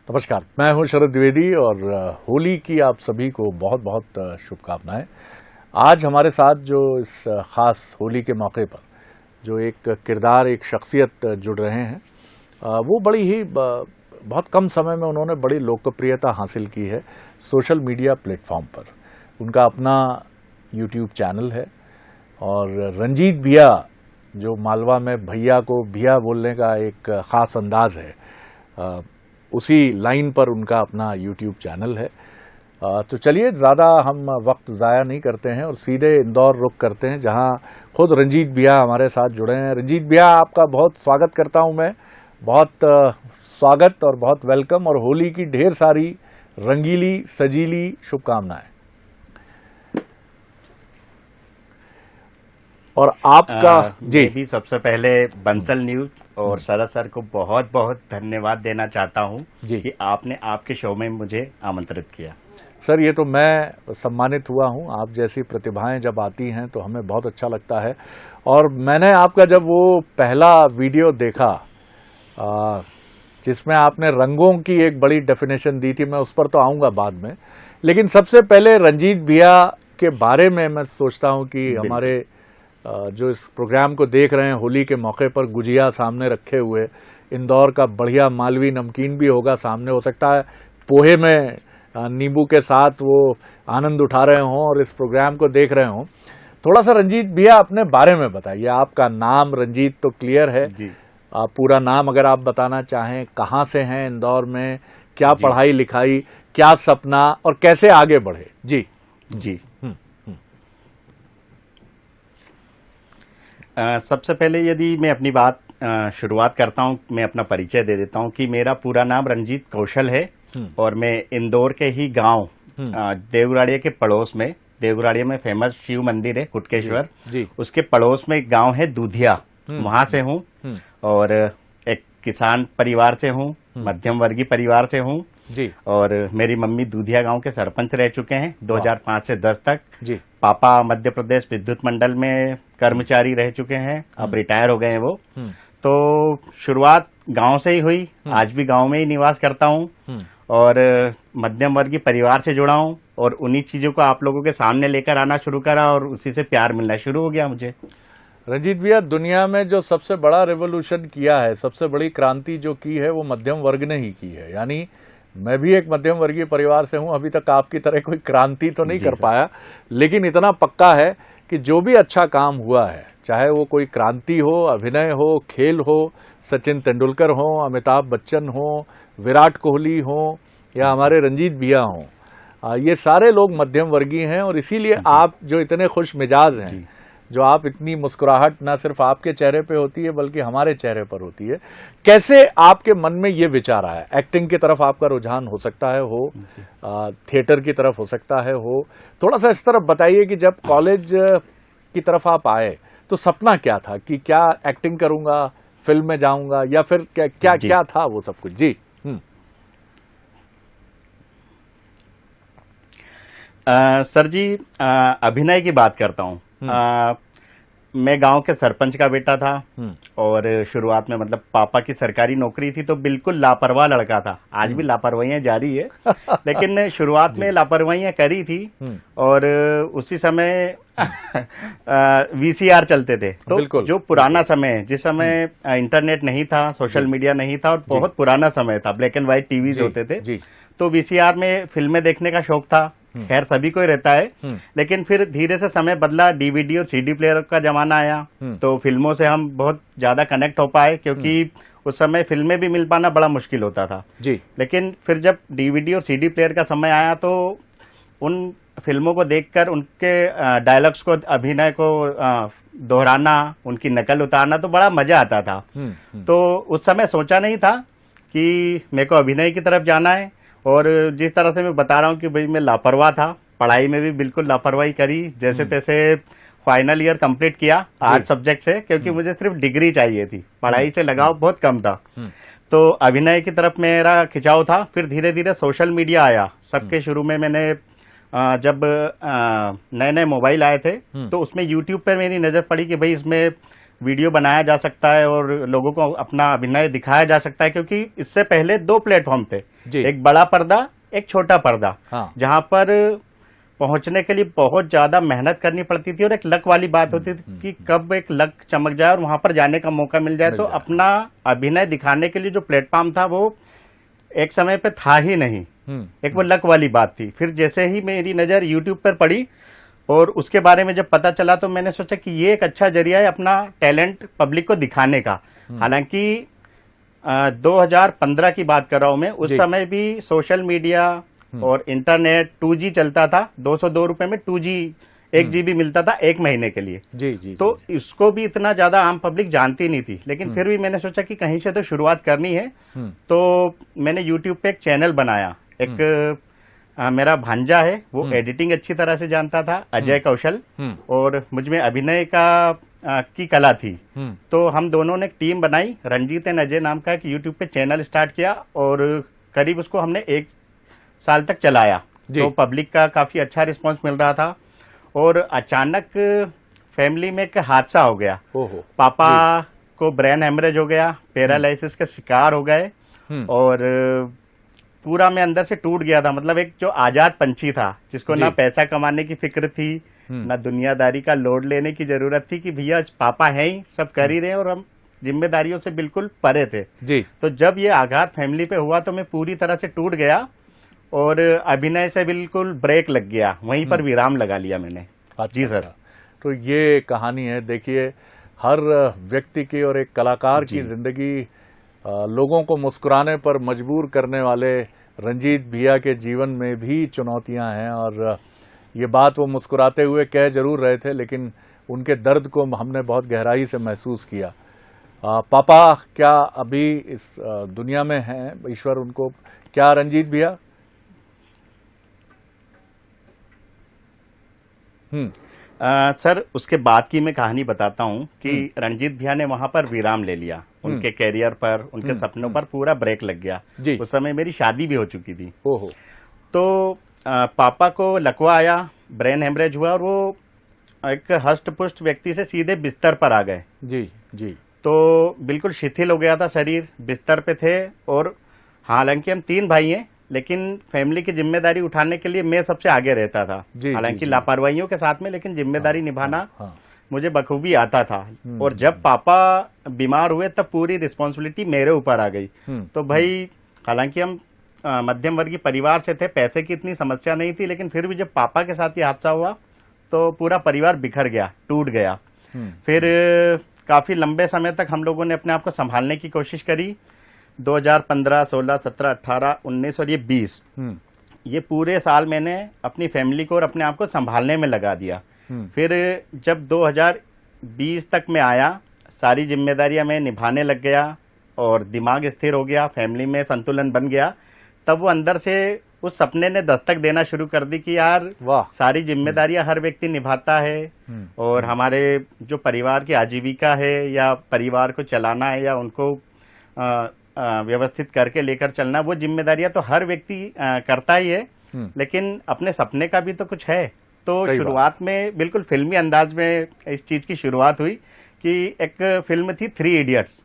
नमस्कार, मैं हूं शरद द्विवेदी और होली की आप सभी को बहुत बहुत शुभकामनाएं। आज हमारे साथ जो इस ख़ास होली के मौके पर जो एक किरदार, एक शख्सियत जुड़ रहे हैं, वो बड़ी ही बहुत कम समय में उन्होंने बड़ी लोकप्रियता हासिल की है सोशल मीडिया प्लेटफॉर्म पर। उनका अपना यूट्यूब चैनल है और रंजीत भैया, जो मालवा में भैया को भैया बोलने का एक ख़ास अंदाज़ है, उसी लाइन पर उनका अपना यूट्यूब चैनल है। तो चलिए, ज़्यादा हम वक्त ज़ाया नहीं करते हैं और सीधे इंदौर रुख करते हैं, जहां खुद रंजीत भैया हमारे साथ जुड़े हैं। रंजीत भैया, आपका बहुत स्वागत करता हूं मैं, बहुत स्वागत और बहुत वेलकम, और होली की ढेर सारी रंगीली सजीली शुभकामनाएं। और आपका जी मैं भी सबसे पहले बंसल न्यूज और शरद सर को बहुत बहुत धन्यवाद देना चाहता हूं कि आपने आपके शो में मुझे आमंत्रित किया। सर, ये तो मैं सम्मानित हुआ हूं। आप जैसी प्रतिभाएं जब आती हैं तो हमें बहुत अच्छा लगता है। और मैंने आपका जब वो पहला वीडियो देखा जिसमें आपने रंगों की एक बड़ी डेफिनेशन दी थी, मैं उस पर तो आऊंगा बाद में, लेकिन सबसे पहले रंजीत भैया के बारे में मैं सोचता हूं कि हमारे जो इस प्रोग्राम को देख रहे हैं, होली के मौके पर गुजिया सामने रखे हुए, इंदौर का बढ़िया मालवी नमकीन भी होगा सामने, हो सकता है पोहे में नींबू के साथ वो आनंद उठा रहे हों और इस प्रोग्राम को देख रहे हों। थोड़ा सा रंजीत भैया अपने बारे में बताइए। आपका नाम रंजीत तो क्लियर है जी। पूरा नाम अगर आप बताना चाहें, कहाँ से हैं इंदौर में, क्या पढ़ाई लिखाई, क्या सपना और कैसे आगे बढ़े? जी जी सबसे पहले यदि मैं अपनी बात शुरुआत करता हूं, मैं अपना परिचय दे देता हूं कि मेरा पूरा नाम रंजीत कौशल है और मैं इंदौर के ही गांव देवगुड़िया के पड़ोस में, देवगुड़िया में फेमस शिव मंदिर है कुटकेश्वर जी, उसके पड़ोस में एक गांव है दूधिया, वहां से हूं। और एक किसान परिवार से हूं, मध्यम वर्गीय परिवार से हूं जी। और मेरी मम्मी दूधिया गांव के सरपंच रह चुके हैं 2005 से 10 तक जी। पापा मध्य प्रदेश विद्युत मंडल में कर्मचारी रह चुके हैं, अब रिटायर हो गए हैं वो। तो शुरुआत गांव से ही हुई, आज भी गांव में ही निवास करता हूं और मध्यम वर्गीय परिवार से जुड़ा हूं और उन्हीं चीजों को आप लोगों के सामने लेकर आना शुरू करा और उसी से प्यार मिलना शुरू हो गया मुझे। रंजीत भैया, दुनिया में जो सबसे बड़ा रेवोल्यूशन किया है, सबसे बड़ी क्रांति जो की है, वो मध्यम वर्ग ने ही की है। यानी मैं भी एक मध्यम वर्गीय परिवार से हूं, अभी तक आपकी तरह कोई क्रांति तो नहीं कर पाया, लेकिन इतना पक्का है कि जो भी अच्छा काम हुआ है, चाहे वो कोई क्रांति हो, अभिनय हो, खेल हो, सचिन तेंदुलकर हो, अमिताभ बच्चन हो, विराट कोहली हो या हमारे रंजीत भैया हो, ये सारे लोग मध्यम वर्गीय हैं। और इसीलिए आप जो इतने खुश मिजाज हैं, जो आप इतनी मुस्कुराहट ना सिर्फ आपके चेहरे पे होती है बल्कि हमारे चेहरे पर होती है, कैसे आपके मन में ये विचार आया? एक्टिंग की तरफ आपका रुझान हो सकता है, हो थिएटर की तरफ हो सकता है, हो थोड़ा सा इस तरफ बताइए कि जब कॉलेज की तरफ आप आए तो सपना क्या था कि क्या एक्टिंग करूंगा, फिल्म में जाऊंगा, या फिर क्या था वो सब कुछ? जी सर जी, अभिनय की बात करता हूँ। मैं गांव के सरपंच का बेटा था और शुरुआत में मतलब पापा की सरकारी नौकरी थी, तो बिल्कुल लापरवाह लड़का था। आज भी लापरवाहियां जारी है लेकिन शुरुआत में लापरवाहियां करी थी। और उसी समय वीसीआर चलते थे, तो जो पुराना समय, जिस समय इंटरनेट नहीं था, सोशल मीडिया नहीं था और बहुत पुराना समय था, ब्लैक एंड व्हाइट टीवीज होते थे, तो वीसीआर में फिल्में देखने का शौक था। खैर सभी को ही रहता है, लेकिन फिर धीरे से समय बदला, डीवीडी और सीडी प्लेयर का जमाना आया, तो फिल्मों से हम बहुत ज्यादा कनेक्ट हो पाए, क्योंकि उस समय फिल्में भी मिल पाना बड़ा मुश्किल होता था जी। लेकिन फिर जब डीवीडी और सीडी प्लेयर का समय आया तो उन फिल्मों को देखकर उनके डायलॉग्स को, अभिनय को दोहराना, उनकी नकल उतारना, तो बड़ा मजा आता था। तो उस समय सोचा नहीं था कि मेरे को अभिनय की तरफ जाना है। और जिस तरह से मैं बता रहा हूँ कि भाई मैं लापरवाह था, पढ़ाई में भी बिल्कुल लापरवाही करी, जैसे तैसे फाइनल ईयर कंप्लीट किया आर्ट सब्जेक्ट से, क्योंकि मुझे सिर्फ डिग्री चाहिए थी, पढ़ाई से लगाव बहुत कम था। तो अभिनय की तरफ मेरा खिंचाव था। फिर धीरे धीरे सोशल मीडिया आया। सबके शुरू में मैंने जब नए नए मोबाइल आए थे तो उसमें यूट्यूब पर मेरी नजर पड़ी कि भाई इसमें वीडियो बनाया जा सकता है और लोगों को अपना अभिनय दिखाया जा सकता है, क्योंकि इससे पहले 2 प्लेटफॉर्म थे, एक बड़ा पर्दा, एक छोटा पर्दा, जहां पर पहुंचने के लिए बहुत ज्यादा मेहनत करनी पड़ती थी और एक लक वाली बात होती थी कि कब एक लक चमक जाए और वहां पर जाने का मौका मिल जाए। तो अपना अभिनय दिखाने के लिए जो प्लेटफॉर्म था वो एक समय पे था ही नहीं, एक वो लक वाली बात थी। फिर जैसे ही मेरी नजर यूट्यूब पर पड़ी और उसके बारे में जब पता चला तो मैंने सोचा कि ये एक अच्छा जरिया है अपना टैलेंट पब्लिक को दिखाने का। हालांकि 2015 की बात कर रहा हूं मैं, उस समय भी सोशल मीडिया और इंटरनेट 2G चलता था, 202 रुपए में 2G 1 GB मिलता था 1 महीने के लिए। जी, तो इसको भी इतना ज्यादा आम पब्लिक जानती नहीं थी, लेकिन फिर भी मैंने सोचा कि कहीं से तो शुरुआत करनी है। तो मैंने यूट्यूब पे एक चैनल बनाया। एक मेरा भांजा है, वो एडिटिंग अच्छी तरह से जानता था, अजय कौशल, और मुझमें अभिनय की कला थी। तो हम दोनों ने एक टीम बनाई, रंजीत एंड अजय नाम का एक यूट्यूब पे चैनल स्टार्ट किया और करीब उसको हमने 1 साल तक चलाया। तो पब्लिक का काफी अच्छा रिस्पांस मिल रहा था और अचानक फैमिली में एक हादसा हो गया। पापा को ब्रेन हेमरेज हो गया, पैरालिसिस का शिकार हो गए और पूरा मैं अंदर से टूट गया था। मतलब एक जो आजाद पंछी था, जिसको ना पैसा कमाने की फिक्र थी, ना दुनियादारी का लोड लेने की जरूरत थी कि भैया पापा है ही, सब कर ही रहे और हम जिम्मेदारियों से बिल्कुल परे थे। तो जब ये आघात फैमिली पे हुआ तो मैं पूरी तरह से टूट गया और अभिनय से बिल्कुल ब्रेक लग गया, वहीं पर विराम लगा लिया मैंने। जी सर। तो ये कहानी है, देखिए हर व्यक्ति की और एक कलाकार की जिंदगी लोगों को मुस्कुराने पर मजबूर करने वाले रंजीत भैया के जीवन में भी चुनौतियां हैं और ये बात वो मुस्कुराते हुए कह जरूर रहे थे, लेकिन उनके दर्द को हमने बहुत गहराई से महसूस किया। पापा क्या अभी इस दुनिया में हैं, ईश्वर उनको, क्या रंजीत भैया? सर उसके बाद की मैं कहानी बताता हूँ कि रंजीत भैया ने वहां पर विराम ले लिया, उनके कैरियर पर, उनके सपनों पर पूरा ब्रेक लग गया। उस समय मेरी शादी भी हो चुकी थी। तो पापा को लकवा आया, ब्रेन हेमरेज हुआ और वो एक हष्ट पुष्ट व्यक्ति से सीधे बिस्तर पर आ गए। जी। तो बिल्कुल शिथिल हो गया था शरीर, बिस्तर पे थे और हालांकि हम 3 भाई हैं, लेकिन फैमिली की जिम्मेदारी उठाने के लिए मैं सबसे आगे रहता था। हालांकि लापरवाहियों के साथ में, लेकिन जिम्मेदारी निभाना मुझे बखूबी आता था। और जब पापा बीमार हुए तब पूरी रिस्पॉन्सिबिलिटी मेरे ऊपर आ गई। तो भाई हालांकि हम मध्यम वर्गीय परिवार से थे, पैसे की इतनी समस्या नहीं थी, लेकिन फिर भी जब पापा के साथ ये हादसा हुआ तो पूरा परिवार बिखर गया, टूट गया। फिर काफी लंबे समय तक हम लोगों ने अपने आप को संभालने की कोशिश करी। 2015, 16, 17, 18, 19 और ये 20, ये पूरे साल मैंने अपनी फैमिली को और अपने आप को संभालने में लगा दिया। फिर जब 2020 तक मैं आया, सारी जिम्मेदारियां मैं निभाने लग गया और दिमाग स्थिर हो गया, फैमिली में संतुलन बन गया, तब वो अंदर से उस सपने ने दस्तक देना शुरू कर दी कि यार सारी जिम्मेदारियां हर व्यक्ति निभाता है और हमारे जो परिवार की आजीविका है या परिवार को चलाना है या उनको व्यवस्थित करके लेकर चलना, वो जिम्मेदारियां तो हर व्यक्ति करता ही है, लेकिन अपने सपने का भी तो कुछ है। तो शुरुआत में बिल्कुल फिल्मी अंदाज में इस चीज की शुरुआत हुई कि एक फिल्म थी 3 इडियट्स।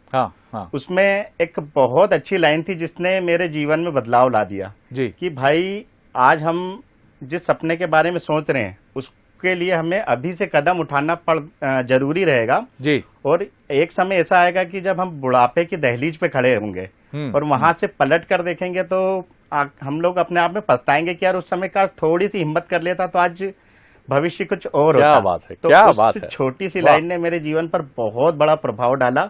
उसमें एक बहुत अच्छी लाइन थी जिसने मेरे जीवन में बदलाव ला दिया कि भाई आज हम जिस सपने के बारे में सोच रहे हैं उसके लिए हमें अभी से कदम उठाना जरूरी रहेगा। और एक समय ऐसा आएगा कि जब हम बुढ़ापे की दहलीज पे खड़े होंगे और वहां से पलट कर देखेंगे तो हम लोग अपने आप में पछताएंगे कि यार उस समय का थोड़ी सी हिम्मत कर लेता तो आज भविष्य कुछ और होता। क्या बात है, तो क्या उस बात है। छोटी सी लाइन ने मेरे जीवन पर बहुत बड़ा प्रभाव डाला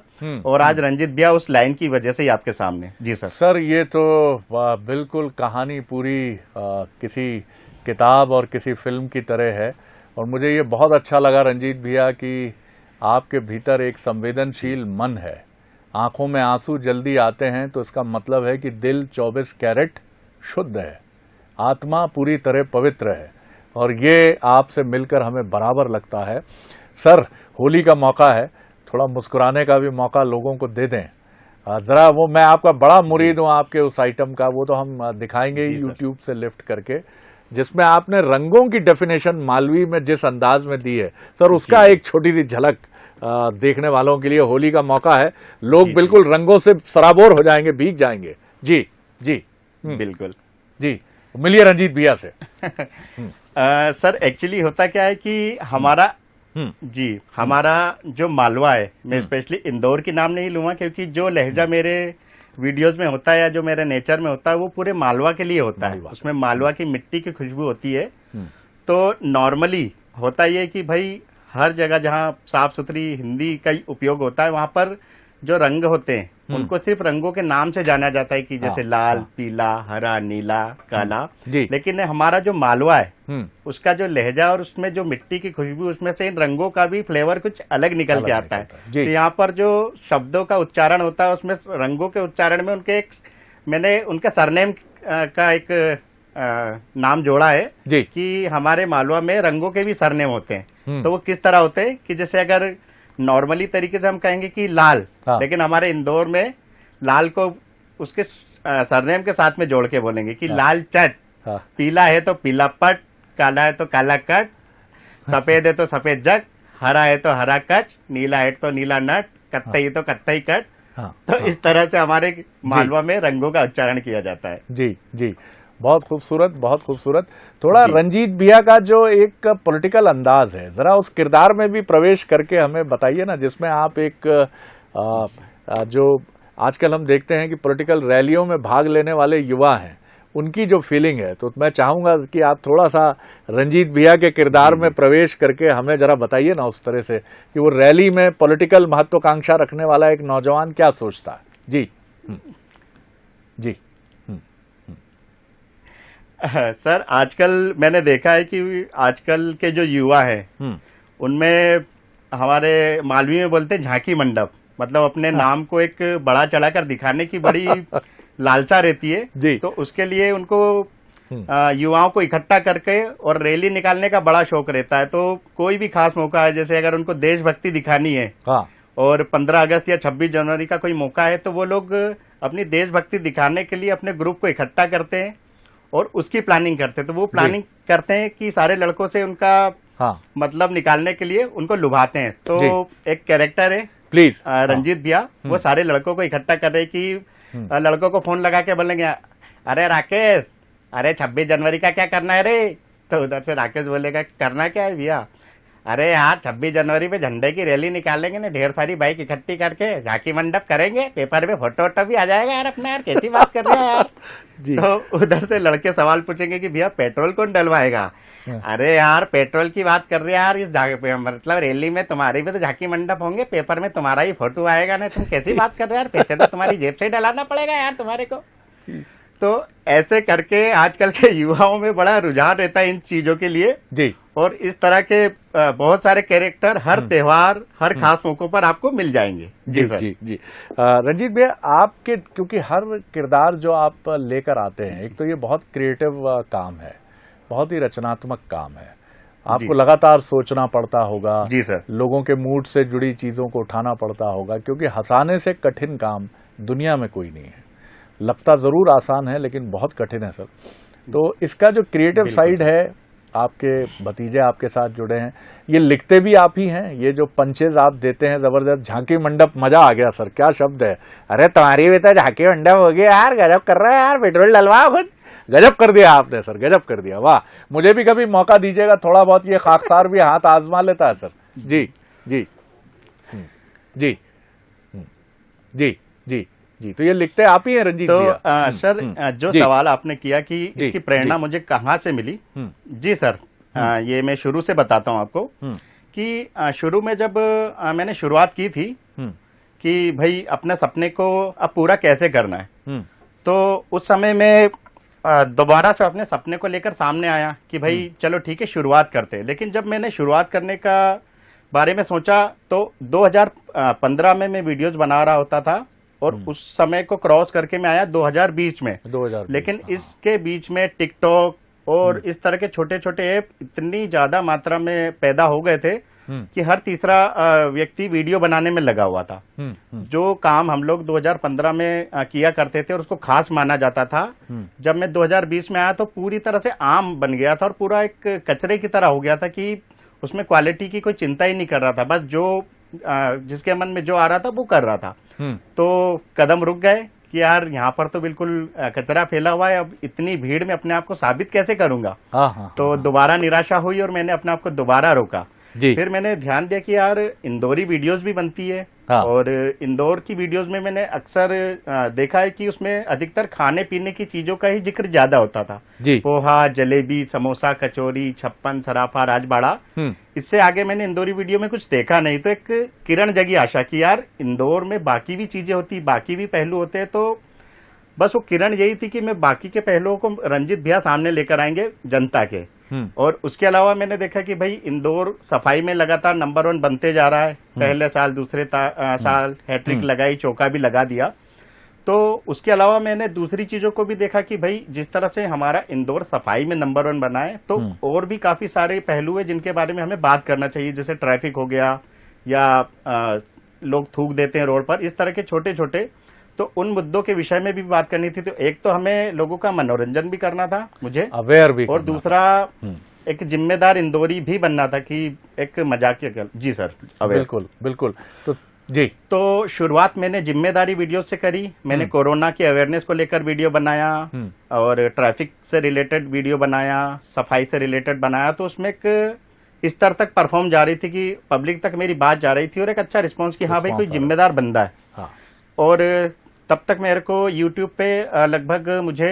और आज रंजीत भैया उस लाइन की वजह से ही आपके सामने। जी सर। ये तो बिल्कुल कहानी पूरी किसी किताब और किसी फिल्म की तरह है और मुझे ये बहुत अच्छा लगा रंजीत भैया कि आपके भीतर एक संवेदनशील मन है। आंखों में आंसू जल्दी आते हैं तो इसका मतलब है कि दिल 24 कैरेट शुद्ध है, आत्मा पूरी तरह पवित्र है और ये आपसे मिलकर हमें बराबर लगता है। सर, होली का मौका है, थोड़ा मुस्कुराने का भी मौका लोगों को दे दें जरा। वो मैं आपका बड़ा मुरीद हूं आपके उस आइटम का, वो तो हम दिखाएंगे ही यूट्यूब से लिफ्ट करके, जिसमें आपने रंगों की डेफिनेशन मालवी में जिस अंदाज में दी है सर, उसका एक छोटी सी झलक देखने वालों के लिए होली का मौका है, लोग बिल्कुल रंगों से सराबोर हो जाएंगे, भीग जाएंगे। जी जी बिल्कुल जी, मिलिए रंजीत भैया से। सर एक्चुअली होता क्या है कि हमारा हमारा जो मालवा है, मैं स्पेशली इंदौर की नाम नहीं लूंगा क्योंकि जो लहजा मेरे वीडियोस में होता है या जो मेरे नेचर में होता है वो पूरे मालवा के लिए होता है। उसमें मालवा की मिट्टी की खुशबू होती है। तो नॉर्मली होता ये कि भाई हर जगह जहाँ साफ सुथरी हिंदी का उपयोग होता है वहां पर जो रंग होते हैं उनको सिर्फ रंगों के नाम से जाना जाता है कि जैसे लाल, पीला, हरा, नीला, काला। लेकिन हमारा जो मालवा है उसका जो लहजा और उसमें जो मिट्टी की खुशबू, उसमें से इन रंगों का भी फ्लेवर कुछ अलग निकल के आता है। तो यहाँ पर जो शब्दों का उच्चारण होता है उसमें रंगों के उच्चारण में मैंने उनका सरनेम का एक नाम जोड़ा है कि हमारे मालवा में रंगों के भी सरनेम होते हैं। तो वो किस तरह होते हैं कि जैसे अगर नॉर्मली तरीके से हम कहेंगे कि लाल, लेकिन हमारे इंदौर में लाल को उसके सरनेम के साथ में जोड़ के बोलेंगे कि लाल चट, पीला है तो पीला पट, काला है तो काला कट, सफेद है तो सफेद जग, हरा है तो हरा कच, नीला है तो नीला नट, कत्थई है तो कत्थई कट। तो इस तरह से हमारे मालवा में रंगों का उच्चारण किया जाता है। जी जी, बहुत खूबसूरत, बहुत खूबसूरत। थोड़ा रंजीत भैया का जो एक पॉलिटिकल अंदाज है, जरा उस किरदार में भी प्रवेश करके हमें बताइए ना, जिसमें आप एक जो आजकल हम देखते हैं कि पॉलिटिकल रैलियों में भाग लेने वाले युवा हैं, उनकी जो फीलिंग है, तो मैं चाहूंगा कि आप थोड़ा सा रंजीत भैया के किरदार में प्रवेश करके हमें जरा बताइए ना उस तरह से कि वो रैली में पॉलिटिकल महत्वाकांक्षा रखने वाला एक नौजवान क्या सोचता है। जी जी सर, आजकल मैंने देखा है कि आजकल के जो युवा हैं उनमें हमारे मालवी में बोलते हैं झांकी मंडप, मतलब अपने नाम को एक बड़ा चढ़ाकर दिखाने की बड़ी लालसा रहती है। तो उसके लिए उनको युवाओं को इकट्ठा करके और रैली निकालने का बड़ा शौक रहता है। तो कोई भी खास मौका है, जैसे अगर उनको देशभक्ति दिखानी है और 15 अगस्त या 26 जनवरी का कोई मौका है, तो वो लोग अपनी देशभक्ति दिखाने के लिए अपने ग्रुप को इकट्ठा करते हैं और उसकी प्लानिंग करते हैं। तो वो प्लानिंग करते हैं कि सारे लड़कों से उनका मतलब निकालने के लिए उनको लुभाते हैं। तो एक कैरेक्टर है प्लीज रंजीत भैया, वो सारे लड़कों को इकट्ठा कर रहे कि लड़कों को फोन लगा के बोलेंगे, अरे राकेश, अरे 26 जनवरी का क्या करना है रे? तो उधर से राकेश बोलेगा, करना क्या है भैया? अरे यार 26 जनवरी पे झंडे की रैली निकालेंगे ना, ढेर सारी बाइक इकट्ठी करके झांकी मंडप करेंगे, पेपर में फोटो वोटो भी आ जाएगा यार अपना। यार कैसी बात कर रहे हैं यार? तो उधर से लड़के सवाल पूछेंगे कि भैया पेट्रोल कौन डलवाएगा? अरे यार पेट्रोल की बात कर रहे हैं यार, इस मतलब रैली में तुम्हारी भी तो झांकी मंडप होंगे, पेपर में तुम्हारा ही फोटो आएगा ना, तुम कैसी बात कर रहे हो यार? पैसे तो तुम्हारी जेब से ही डलाना पड़ेगा यार तुम्हारे को। तो ऐसे करके आजकल के युवाओं में बड़ा रुझान रहता है इन चीजों के लिए। जी, और इस तरह के बहुत सारे कैरेक्टर हर त्योहार, हर खास मौकों पर आपको मिल जाएंगे। जी सर। जी जी, रंजीत भैया, आपके क्योंकि हर किरदार जो आप लेकर आते हैं, एक तो ये बहुत क्रिएटिव काम है, बहुत ही रचनात्मक काम है, आपको लगातार सोचना पड़ता होगा। जी सर। लोगों के मूड से जुड़ी चीजों को उठाना पड़ता होगा, क्योंकि हंसाने से कठिन काम दुनिया में कोई नहीं है। लगता जरूर आसान है लेकिन बहुत कठिन है सर। तो इसका जो क्रिएटिव साइड है, आपके भतीजे आपके साथ जुड़े हैं, ये लिखते भी आप ही हैं, ये जो पंचेज आप देते हैं जबरदस्त, झांकी मंडप, मजा आ गया सर, क्या शब्द है। अरे तुम्हारी भी तो झांकी मंडप हो गया यार, गजब कर रहा है यार, पेट्रोल डलवाओ खुद, गजब कर दिया आपने सर, गजब कर दिया, वाह। मुझे भी कभी मौका दीजिएगा, थोड़ा बहुत ये खाकसार भी हाथ आजमा लेता है सर। जी जी जी जी जी जी, तो ये लिखते आप ही हैं रंजीत भैया? तो सर, जो सवाल आपने किया कि इसकी प्रेरणा मुझे कहाँ से मिली, जी सर, ये मैं शुरू से बताता हूँ आपको कि शुरू में जब मैंने शुरुआत की थी कि भाई अपने सपने को अब पूरा कैसे करना है, तो उस समय में दोबारा से अपने सपने को लेकर सामने आया कि भाई चलो ठीक है शुरुआत करते हैं। लेकिन जब मैंने शुरुआत करने का बारे में सोचा तो 2015 में मैं वीडियोज बना रहा होता था और उस समय को क्रॉस करके मैं आया 2020 में। 2020, लेकिन इसके बीच में टिकटॉक और इस तरह के छोटे छोटे ऐप इतनी ज्यादा मात्रा में पैदा हो गए थे कि हर तीसरा व्यक्ति वीडियो बनाने में लगा हुआ था। जो काम हम लोग 2015 में किया करते थे और उसको खास माना जाता था, जब मैं 2020 में आया तो पूरी तरह से आम बन गया था और पूरा एक कचरे की तरह हो गया था कि उसमें क्वालिटी की कोई चिंता ही नहीं कर रहा था। बस जो जिसके मन में जो आ रहा था वो कर रहा था। तो कदम रुक गए कि यार यहाँ पर तो बिल्कुल कचरा फैला हुआ है, अब इतनी भीड़ में अपने आप को साबित कैसे करूंगा। तो दोबारा निराशा हुई और मैंने अपने आप को दोबारा रोका। फिर मैंने ध्यान दिया कि यार इंदौरी वीडियोस भी बनती है। और इंदौर की वीडियोस में मैंने अक्सर देखा है कि उसमें अधिकतर खाने पीने की चीजों का ही जिक्र ज्यादा होता था। पोहा, जलेबी, समोसा, कचौरी, छप्पन, सराफा, राजबाड़ा। इससे आगे मैंने इंदौरी वीडियो में कुछ देखा नहीं। तो एक किरण जगी आशा की यार इंदौर में बाकी भी चीजें होती, बाकी भी पहलू होते हैं। तो बस वो किरण यही थी कि मैं बाकी के पहलुओं को रंजीत भैया सामने लेकर आएंगे जनता के। और उसके अलावा मैंने देखा कि भाई इंदौर सफाई में लगातार नंबर 1 बनते जा रहा है। पहले साल, दूसरे साल हैट्रिक लगाई, चौका भी लगा दिया। तो उसके अलावा मैंने दूसरी चीजों को भी देखा कि भाई जिस तरह से हमारा इंदौर सफाई में नंबर 1 बना है, तो और भी काफी सारे पहलू है जिनके बारे में हमें बात करना चाहिए। जैसे ट्रैफिक हो गया, या लोग थूक देते हैं रोड पर, इस तरह के छोटे छोटे। तो उन मुद्दों के विषय में भी बात करनी थी। तो एक तो हमें लोगों का मनोरंजन भी करना था, मुझे अवेयर भी, और दूसरा एक जिम्मेदार इंदौरी भी बनना था कि एक मजाकिया। जी सर, बिल्कुल बिल्कुल। तो जी, तो शुरुआत मैंने जिम्मेदारी वीडियो से करी। मैंने कोरोना की अवेयरनेस को लेकर वीडियो बनाया, और ट्रैफिक से रिलेटेड वीडियो बनाया, सफाई से रिलेटेड बनाया। तो उसमें एक इस तरह तक परफॉर्म जा रही थी कि पब्लिक तक मेरी बात जा रही थी, और एक अच्छा रिस्पॉन्स कि हाँ भाई कोई जिम्मेदार बंदा है। और तब तक मेरे को YouTube पे लगभग मुझे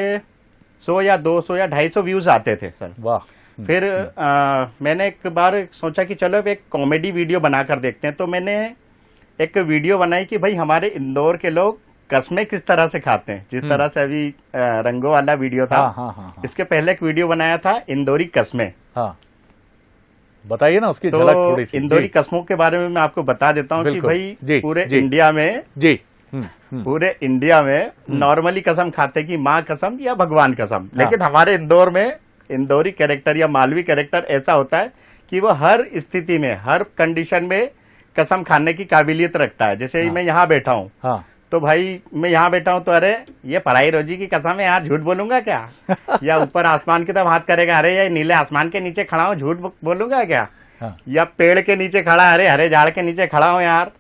100 या 200 या 250 व्यूज आते थे सर। वाह। फिर मैंने एक बार सोचा कि चलो एक कॉमेडी वीडियो बनाकर देखते हैं। तो मैंने एक वीडियो बनाई कि भाई हमारे इंदौर के लोग कस्में किस तरह से खाते हैं, जिस तरह से अभी रंगों वाला वीडियो था। इसके पहले एक वीडियो बनाया था इंदौरी कस्में। बताइए ना उसकी झलक थोड़ी सी। इंदौरी कस्मों के बारे में मैं आपको बता देता हूँ कि भाई पूरे इंडिया में पूरे इंडिया में नॉर्मली कसम खाते कि माँ कसम या भगवान कसम, लेकिन हमारे इंदौर में इंदौरी कैरेक्टर या मालवी कैरेक्टर ऐसा होता है कि वो हर स्थिति में, हर कंडीशन में कसम खाने की काबिलियत रखता है। जैसे मैं यहाँ बैठा हूँ, तो भाई मैं यहाँ बैठा हूँ तो अरे ये पढ़ाई रोजी की कसम है यार, झूठ बोलूंगा क्या? या ऊपर आसमान की तरफ हाथ करेगा, अरे ये नीले आसमान के नीचे खड़ा हूँ, झूठ बोलूंगा क्या? या पेड़ के नीचे खड़ा, अरे हरे झाड़ के नीचे खड़ा हूँ यार।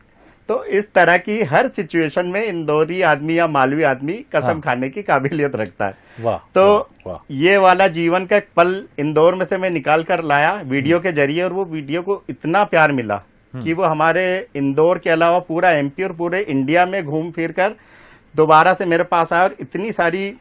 तो इस तरह की हर सिचुएशन में इंदौरी आदमी या मालवी आदमी कसम खाने की काबिलियत रखता है। वाह, तो वाह। ये वाला जीवन का एक पल इंदौर में से मैं निकाल कर लाया वीडियो के जरिए, और वो वीडियो को इतना प्यार मिला कि वो हमारे इंदौर के अलावा पूरा MP और पूरे इंडिया में घूम फिर कर दोबारा से मेरे पास आया। और इतनी सारी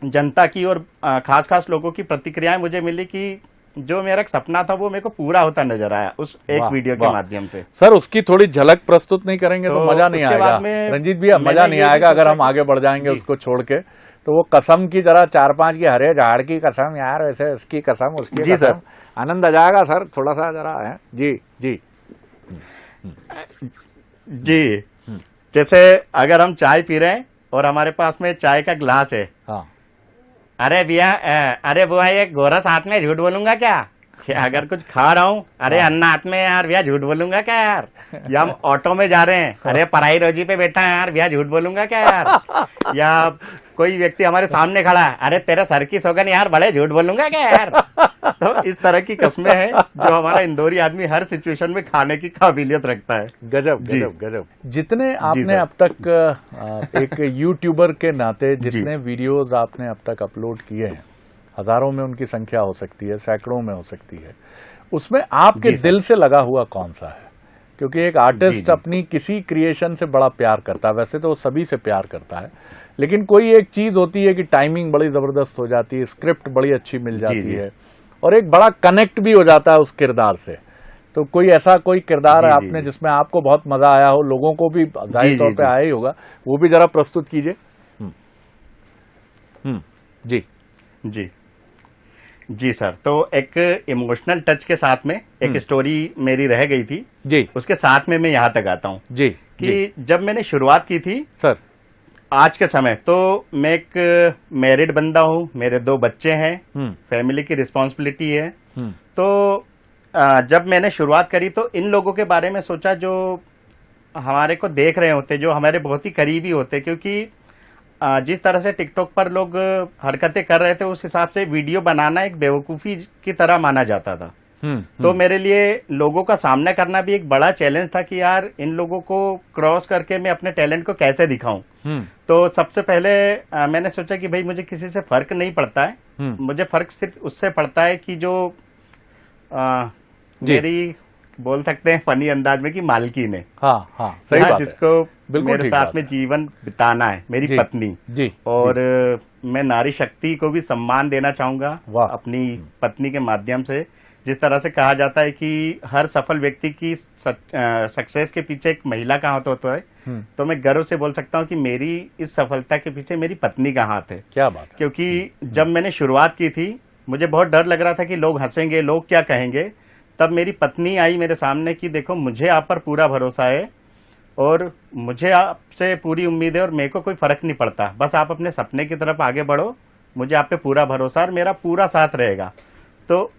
जनता की और खास खास लोगों की प्रतिक्रियाएं मुझे मिली कि जो मेरा एक सपना था वो मेरे को पूरा होता नजर आया उस एक वीडियो के माध्यम से। सर उसकी थोड़ी झलक प्रस्तुत नहीं करेंगे तो मजा नहीं आएगा रंजीत भैया, मजा नहीं आएगा अगर हम आगे बढ़ जाएंगे उसको छोड़ के। तो वो कसम की जरा 4-5 की हरे झाड़ की कसम यार, वैसे इसकी कसम उसकी जी कसम, आनंद आ जाएगा सर थोड़ा सा जरा है। जी जी जी। जैसे अगर हम चाय पी रहे हैं और हमारे पास में चाय का गिलास है, अरे भैया, अरे बुआ ये गोरस हाथ में, झूठ बोलूंगा क्या? अगर कुछ खा रहा हूँ, अरे अन्ना हाथ में यार भैया, झूठ बोलूंगा क्या यार? या हम ऑटो में जा रहे हैं, अरे पढ़ाई रोजी पे बैठा है यार भैया, झूठ बोलूंगा क्या यार? या कोई व्यक्ति हमारे सामने खड़ा है, अरे तेरा सर की सौगन यार, बड़े झूठ बोलूंगा क्या यार? तो इस तरह की कस्में हैं जो हमारा इंदौरी आदमी हर सिचुएशन में खाने की काबिलियत रखता है। गजब गजब गजब। जितने आपने अब तक एक यूट्यूबर के नाते जितने वीडियोस आपने अब तक अपलोड किए हैं, हजारों में उनकी संख्या हो सकती है, सैकड़ों में हो सकती है, उसमें आपके दिल से लगा हुआ कौन सा है? क्योंकि एक आर्टिस्ट अपनी किसी क्रिएशन से बड़ा प्यार करता है, वैसे तो वो सभी से प्यार करता है, लेकिन कोई एक चीज होती है कि टाइमिंग बड़ी जबरदस्त हो जाती है, स्क्रिप्ट बड़ी अच्छी मिल जाती है, और एक बड़ा कनेक्ट भी हो जाता है उस किरदार से। तो कोई ऐसा कोई किरदार है आपने जिसमें आपको बहुत मजा आया हो, लोगों को भी जाहिर तौर पे आया ही होगा, वो भी जरा प्रस्तुत कीजिए। जी जी जी सर। तो एक इमोशनल टच के साथ में एक स्टोरी मेरी रह गई थी जी, उसके साथ में मैं यहाँ तक आता हूँ जी कि जब मैंने शुरुआत की थी सर आज के समय, तो मैं एक मैरिड बंदा हूँ, मेरे 2 बच्चे हैं, फैमिली की रिस्पॉन्सिबिलिटी है। तो जब मैंने शुरुआत करी तो इन लोगों के बारे में सोचा जो हमारे को देख रहे होते, जो हमारे बहुत ही करीबी होते, क्योंकि जिस तरह से टिकटॉक पर लोग हरकतें कर रहे थे उस हिसाब से वीडियो बनाना एक बेवकूफ़ी की तरह माना जाता था। तो मेरे लिए लोगों का सामना करना भी एक बड़ा चैलेंज था कि यार इन लोगों को क्रॉस करके मैं अपने टैलेंट को कैसे दिखाऊं। तो सबसे पहले मैंने सोचा कि भाई मुझे किसी से फर्क नहीं पड़ता है, मुझे फर्क सिर्फ उससे पड़ता है कि जो मेरी बोल सकते हैं फनी अंदाज में कि मालकिन है, सही बात जिसको मेरे साथ में जीवन बिताना है, मेरी पत्नी जी, और मैं नारी शक्ति को भी सम्मान देना चाहूंगा अपनी पत्नी के माध्यम से। जिस तरह से कहा जाता है कि हर सफल व्यक्ति की सक्सेस के पीछे एक महिला का हाथ होता है, तो मैं गर्व से बोल सकता हूँ कि मेरी इस सफलता के पीछे मेरी पत्नी का हाथ है। क्या बात है। क्योंकि जब मैंने शुरुआत की थी मुझे बहुत डर लग रहा था कि लोग हंसेंगे, लोग क्या कहेंगे। तब मेरी पत्नी आई मेरे सामने कि देखो मुझे आप पर पूरा भरोसा है और मुझे आपसे पूरी उम्मीद है और मेरे को कोई फर्क नहीं पड़ता, बस आप अपने सपने की तरफ आगे बढ़ो, मुझे आप पे पूरा भरोसा और मेरा पूरा साथ रहेगा। तो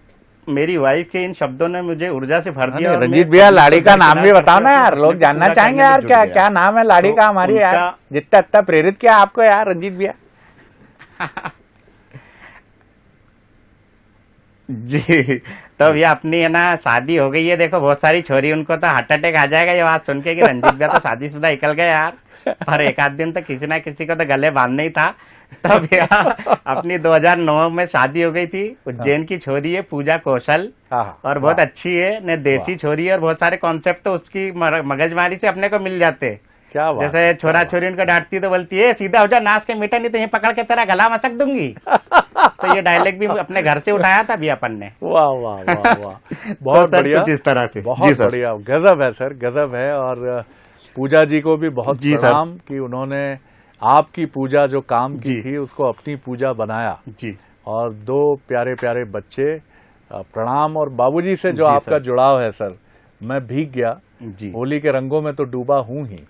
मेरी वाइफ के इन शब्दों ने मुझे ऊर्जा से भर दिया। रंजीत भैया लाड़ी का नाम भी बताओ ना यार, लोग जानना चाहेंगे यार क्या क्या नाम है लाड़ी का हमारी यार, जितना इतना प्रेरित किया आपको यार रंजीत भैया। जी, तो भैया अपनी है ना शादी हो गई है, देखो बहुत सारी छोरी, उनको तो हार्ट अटैक आ जाएगा ये बात सुन के कि रंजीत भैया तो शादीशुदा निकल गए यार, और एक आध दिन तो किसी ना किसी को तो गले बांधना ही था। तो भैया अपनी 2009 में शादी हो गई थी, उज्जैन की छोरी है पूजा कौशल, और बहुत अच्छी है ने देसी छोरी है, और बहुत सारे कॉन्सेप्ट तो उसकी मगजमारी से अपने को मिल जाते। क्या बात, जैसे छोरा छोरी उनको डांटती तो बोलती है सीधा हो जा नाच के मीठा, नहीं तो ये पकड़ के तेरा गला मचक दूंगी। तो ये डायलॉग भी अपने घर से उठाया था भी अपन ने। वाह वाह वाह वाह, बहुत बढ़िया, जिस तरह से बहुत बढ़िया, गजब है सर, गजब है। और पूजा जी को भी बहुत प्रणाम कि उन्होंने आपकी पूजा जो काम की थी उसको अपनी पूजा बनाया जी, और 2 प्यारे प्यारे बच्चे, प्रणाम। और बाबूजी से जो आपका जुड़ाव है सर, मैं भीग गया जी, होली के रंगों में तो डूबा हूं ही,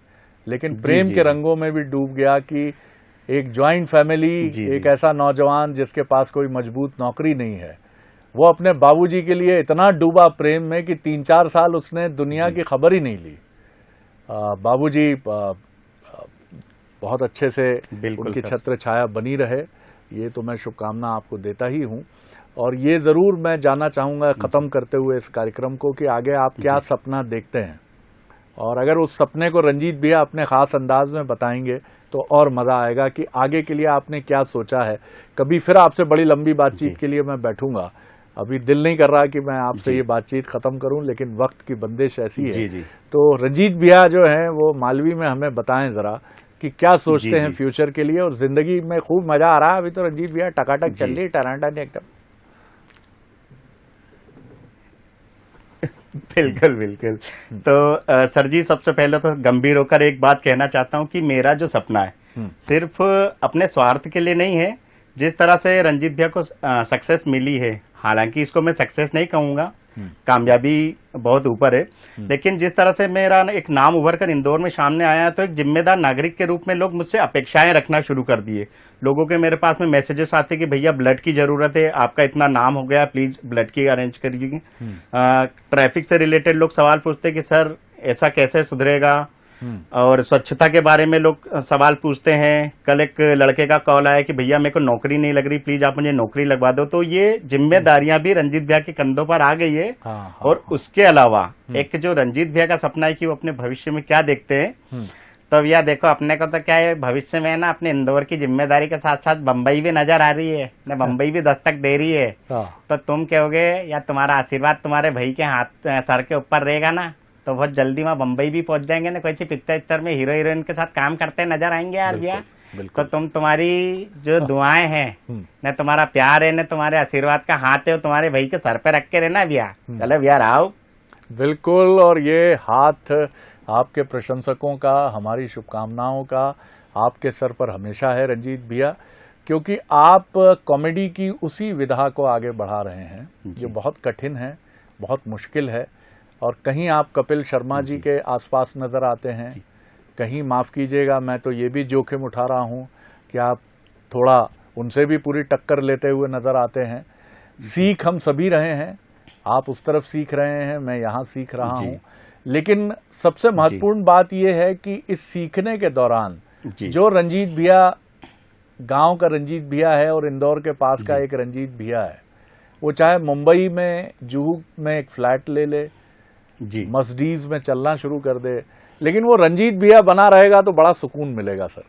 लेकिन प्रेम के रंगों में भी डूब गया कि एक ज्वाइंट फैमिली, एक ऐसा नौजवान जिसके पास कोई मजबूत नौकरी नहीं है, वो अपने बाबूजी के लिए इतना डूबा प्रेम में कि 3-4 साल उसने दुनिया की खबर ही नहीं ली। बाबूजी बहुत अच्छे से उनकी छत्र छाया बनी रहे, ये तो मैं शुभकामना आपको देता ही हूँ। और ये जरूर मैं जानना चाहूंगा खत्म करते हुए इस कार्यक्रम को कि आगे आप क्या सपना देखते हैं, और अगर उस सपने को रंजीत भैया अपने खास अंदाज में बताएंगे तो और मजा आएगा कि आगे के लिए आपने क्या सोचा है। कभी फिर आपसे बड़ी लंबी बातचीत के लिए मैं बैठूंगा, अभी दिल नहीं कर रहा कि मैं आपसे ये बातचीत खत्म करूं, लेकिन वक्त की बंदिश ऐसी है। तो रंजीत भैया जो है वो मालवी में हमें बताएं जरा कि क्या सोचते हैं फ्यूचर के लिए, और जिंदगी में खूब मजा आ रहा है अभी तो रंजीत भैया, टकाटक चल रही, टनाटन एकदम। बिल्कुल बिल्कुल। तो सर जी सबसे पहले तो गंभीर होकर एक बात कहना चाहता हूं कि मेरा जो सपना है सिर्फ अपने स्वार्थ के लिए नहीं है। जिस तरह से रंजीत भैया को सक्सेस मिली है, हालांकि इसको मैं सक्सेस नहीं कहूंगा, कामयाबी बहुत ऊपर है, लेकिन जिस तरह से मेरा एक नाम उभर कर इंदौर में सामने आया, तो एक जिम्मेदार नागरिक के रूप में लोग मुझसे अपेक्षाएं रखना शुरू कर दिए। लोगों के मेरे पास में मैसेजेस आते कि भैया ब्लड की जरूरत है, आपका इतना नाम हो गया, प्लीज ब्लड की अरेंज करिए। ट्रैफिक से रिलेटेड लोग सवाल पूछते कि सर ऐसा कैसे सुधरेगा, और स्वच्छता के बारे में लोग सवाल पूछते हैं। कल एक लड़के का कॉल आया कि भैया मेरे को नौकरी नहीं लग रही, प्लीज आप मुझे नौकरी लगवा दो। तो ये जिम्मेदारियां भी रंजीत भैया के कंधों पर आ गई है। और उसके अलावा एक जो रंजीत भैया का सपना है कि वो अपने भविष्य में क्या देखते हैं, तो भैया देखो अपने को तो क्या है, भविष्य में ना अपने इंदौर की जिम्मेदारी के साथ साथ बम्बई भी नजर आ रही है, बम्बई भी दस्तक दे रही है। तो तुम कहोगे या तुम्हारा आशीर्वाद तुम्हारे भाई के हाथ सर के ऊपर रहेगा ना, तो बहुत जल्दी वहाँ बम्बई भी पहुंच जाएंगे ना, कोई पिक्चर में हीरो हीरोइन के साथ काम करते नजर आएंगे यार भैया। तो तुम्हारी जो दुआएं हैं न, तुम्हारा प्यार है न, तुम्हारे आशीर्वाद का हाथ है, तुम्हारे भाई के सर पे रख के रहना भैया। चलो भैया आओ। बिल्कुल, और ये हाथ आपके प्रशंसकों का, हमारी शुभकामनाओं का आपके सर पर हमेशा है रंजीत भैया, क्योंकि आप कॉमेडी की उसी विधा को आगे बढ़ा रहे हैं जो बहुत कठिन है, बहुत मुश्किल है। और कहीं आप कपिल शर्मा जी के आसपास नजर आते हैं, कहीं माफ कीजिएगा मैं तो ये भी जोखिम उठा रहा हूं कि आप थोड़ा उनसे भी पूरी टक्कर लेते हुए नजर आते हैं। सीख हम सभी रहे हैं, आप उस तरफ सीख रहे हैं, मैं यहाँ सीख रहा हूँ, लेकिन सबसे महत्वपूर्ण बात यह है कि इस सीखने के दौरान जो रंजीत भैया, गांव का रंजीत भैया है और इंदौर के पास का एक रंजीत भैया है, वो चाहे मुंबई में जुहू में एक फ्लैट ले ले, जी, मर्सिडीज में चलना शुरू कर दे, लेकिन वो रंजीत भैया बना रहेगा तो बड़ा सुकून मिलेगा सर।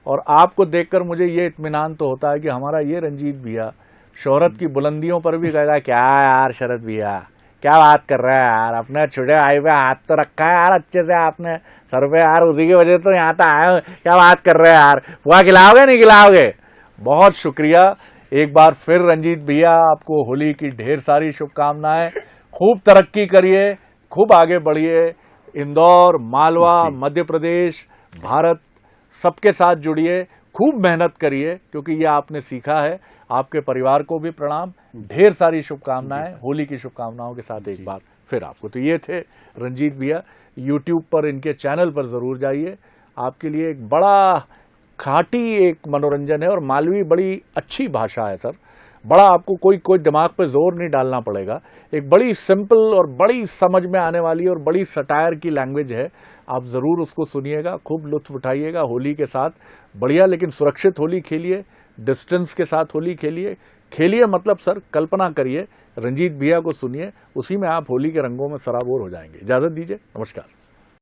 और आपको देखकर मुझे ये इत्मीनान तो होता है कि हमारा ये रंजीत भैया शोहरत की बुलंदियों पर भी कहेगा, क्या यार शरद भैया क्या बात कर रहा है यार, अपने छोटे भाई पे हाथ तो रखा है यार अच्छे से आपने सर पे यार, उसी की वजह तो यहाँ तक आए हो, क्या बात कर रहे हैं यार, पुआ खिलाओगे नहीं खिलाओगे। बहुत शुक्रिया एक बार फिर रंजीत भैया, आपको होली की ढेर सारी शुभकामनाएं, खूब तरक्की करिए, खूब आगे बढ़िए, इंदौर, मालवा, मध्य प्रदेश, भारत सबके साथ जुड़िए, खूब मेहनत करिए, क्योंकि ये आपने सीखा है। आपके परिवार को भी प्रणाम, ढेर सारी शुभकामनाएं, होली की शुभकामनाओं के साथ एक बार फिर आपको। तो ये थे रंजीत भैया, यूट्यूब पर इनके चैनल पर जरूर जाइए, आपके लिए एक बड़ा खाटी एक मनोरंजन है, और मालवी बड़ी अच्छी भाषा है सर, बड़ा आपको कोई दिमाग पे जोर नहीं डालना पड़ेगा, एक बड़ी सिंपल और बड़ी समझ में आने वाली और बड़ी सटायर की लैंग्वेज है। आप जरूर उसको सुनिएगा, खूब लुत्फ उठाइएगा होली के साथ, बढ़िया लेकिन सुरक्षित होली खेलिए, डिस्टेंस के साथ होली खेलिए मतलब सर कल्पना करिए, रंजीत भैया को सुनिए, उसी में आप होली के रंगों में सराबोर हो जाएंगे। इजाजत दीजिए, नमस्कार।